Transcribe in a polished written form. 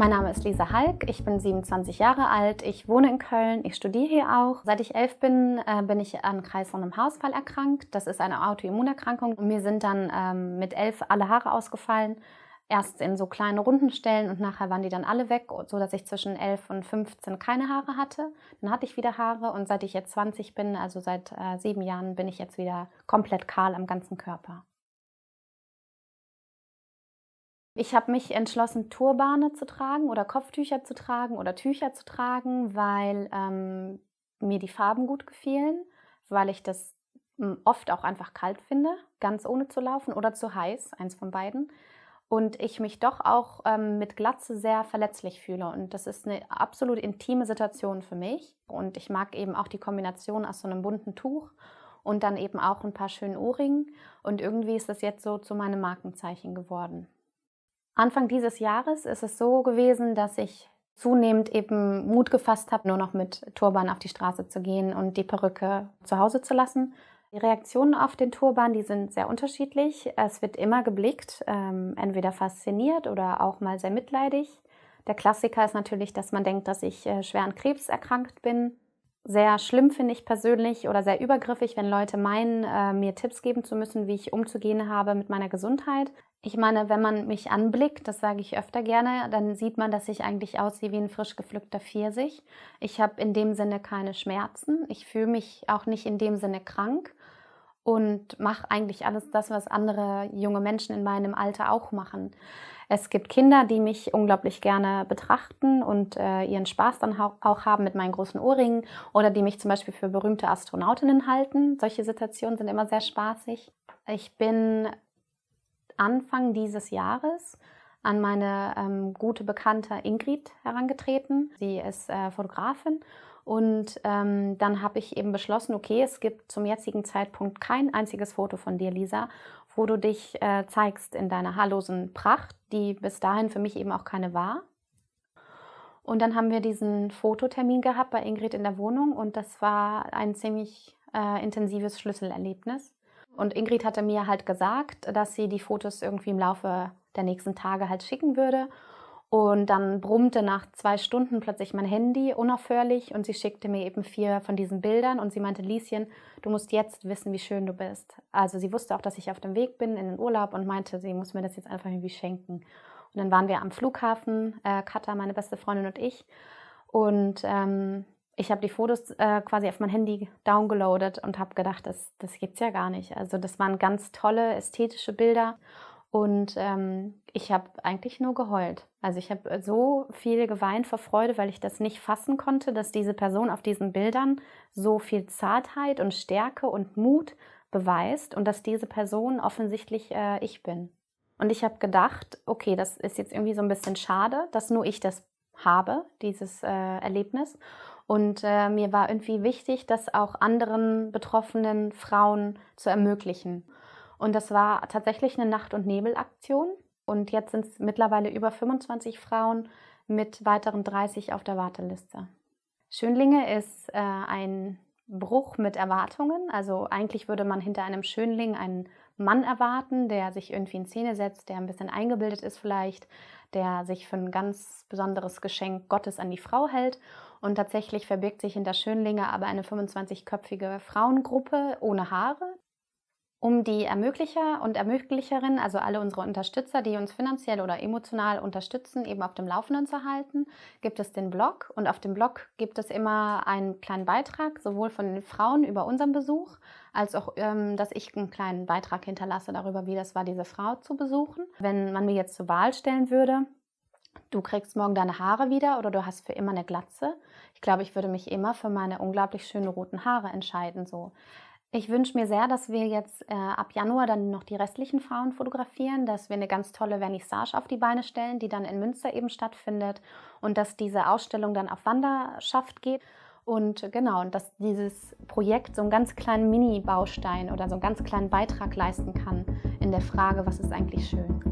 Mein Name ist Lisa Halk, ich bin 27 Jahre alt, ich wohne in Köln, ich studiere hier auch. Seit ich 11 bin, bin ich an kreisrundem Haarausfall erkrankt. Das ist eine Autoimmunerkrankung. Und mir sind dann mit 11 alle Haare ausgefallen. Erst in so kleine runden Stellen und nachher waren die dann alle weg, sodass ich zwischen 11 und 15 keine Haare hatte. Dann hatte ich wieder Haare und seit ich jetzt 20 bin, also seit 7 Jahren, bin ich jetzt wieder komplett kahl am ganzen Körper. Ich habe mich entschlossen, Turbane zu tragen oder Kopftücher zu tragen oder Tücher zu tragen, weil mir die Farben gut gefielen, weil ich das oft auch einfach kalt finde, ganz ohne zu laufen oder zu heiß, eins von beiden. Und ich mich doch auch mit Glatze sehr verletzlich fühle. Und das ist eine absolut intime Situation für mich. Und ich mag eben auch die Kombination aus so einem bunten Tuch und dann eben auch ein paar schönen Ohrringen. Und irgendwie ist das jetzt so zu meinem Markenzeichen geworden. Anfang dieses Jahres ist es so gewesen, dass ich zunehmend eben Mut gefasst habe, nur noch mit Turban auf die Straße zu gehen und die Perücke zu Hause zu lassen. Die Reaktionen auf den Turban, die sind sehr unterschiedlich. Es wird immer geblickt, entweder fasziniert oder auch mal sehr mitleidig. Der Klassiker ist natürlich, dass man denkt, dass ich schwer an Krebs erkrankt bin. Sehr schlimm finde ich persönlich oder sehr übergriffig, wenn Leute meinen, mir Tipps geben zu müssen, wie ich umzugehen habe mit meiner Gesundheit. Ich meine, wenn man mich anblickt, das sage ich öfter gerne, dann sieht man, dass ich eigentlich aussehe wie ein frisch gepflückter Pfirsich. Ich habe in dem Sinne keine Schmerzen. Ich fühle mich auch nicht in dem Sinne krank und mache eigentlich alles das, was andere junge Menschen in meinem Alter auch machen. Es gibt Kinder, die mich unglaublich gerne betrachten und ihren Spaß dann auch haben mit meinen großen Ohrringen oder die mich zum Beispiel für berühmte Astronautinnen halten. Solche Situationen sind immer sehr spaßig. Ich bin Anfang dieses Jahres an meine gute Bekannte Ingrid herangetreten. Sie ist Fotografin und dann habe ich eben beschlossen, okay, es gibt zum jetzigen Zeitpunkt kein einziges Foto von dir, Lisa, wo du dich zeigst in deiner haarlosen Pracht, die bis dahin für mich eben auch keine war. Und dann haben wir diesen Fototermin gehabt bei Ingrid in der Wohnung und das war ein ziemlich intensives Schlüsselerlebnis. Und Ingrid hatte mir halt gesagt, dass sie die Fotos irgendwie im Laufe der nächsten Tage halt schicken würde. Und dann brummte nach 2 Stunden plötzlich mein Handy unaufhörlich und sie schickte mir eben 4 von diesen Bildern und sie meinte, Lieschen, du musst jetzt wissen, wie schön du bist. Also sie wusste auch, dass ich auf dem Weg bin in den Urlaub und meinte, sie muss mir das jetzt einfach irgendwie schenken. Und dann waren wir am Flughafen, Katha, meine beste Freundin und ich. Und ich habe die Fotos quasi auf mein Handy downgeloadet und habe gedacht, das gibt's ja gar nicht. Also das waren ganz tolle ästhetische Bilder und ich habe eigentlich nur geheult. Also ich habe so viel geweint vor Freude, weil ich das nicht fassen konnte, dass diese Person auf diesen Bildern so viel Zartheit und Stärke und Mut beweist und dass diese Person offensichtlich ich bin. Und ich habe gedacht, okay, das ist jetzt irgendwie so ein bisschen schade, dass nur ich das habe, dieses Erlebnis. Und mir war irgendwie wichtig, das auch anderen betroffenen Frauen zu ermöglichen. Und das war tatsächlich eine Nacht- und Nebelaktion. Und jetzt sind es mittlerweile über 25 Frauen mit weiteren 30 auf der Warteliste. Schönlinge ist ein Bruch mit Erwartungen. Also eigentlich würde man hinter einem Schönling einen Mann erwarten, der sich irgendwie in Szene setzt, der ein bisschen eingebildet ist vielleicht, der sich für ein ganz besonderes Geschenk Gottes an die Frau hält. Und tatsächlich verbirgt sich hinter Schönlinge aber eine 25-köpfige Frauengruppe ohne Haare. Um die Ermöglicher und Ermöglicherinnen, also alle unsere Unterstützer, die uns finanziell oder emotional unterstützen, eben auf dem Laufenden zu halten, gibt es den Blog. Und auf dem Blog gibt es immer einen kleinen Beitrag, sowohl von den Frauen über unseren Besuch, als auch, dass ich einen kleinen Beitrag hinterlasse darüber, wie das war, diese Frau zu besuchen. Wenn man mir jetzt zur Wahl stellen würde, du kriegst morgen deine Haare wieder oder du hast für immer eine Glatze. Ich glaube, ich würde mich immer für meine unglaublich schönen roten Haare entscheiden. So. Ich wünsche mir sehr, dass wir jetzt ab Januar dann noch die restlichen Frauen fotografieren, dass wir eine ganz tolle Vernissage auf die Beine stellen, die dann in Münster eben stattfindet und dass diese Ausstellung dann auf Wanderschaft geht. Und genau, und dass dieses Projekt so einen ganz kleinen Mini-Baustein oder so einen ganz kleinen Beitrag leisten kann in der Frage, was ist eigentlich schön.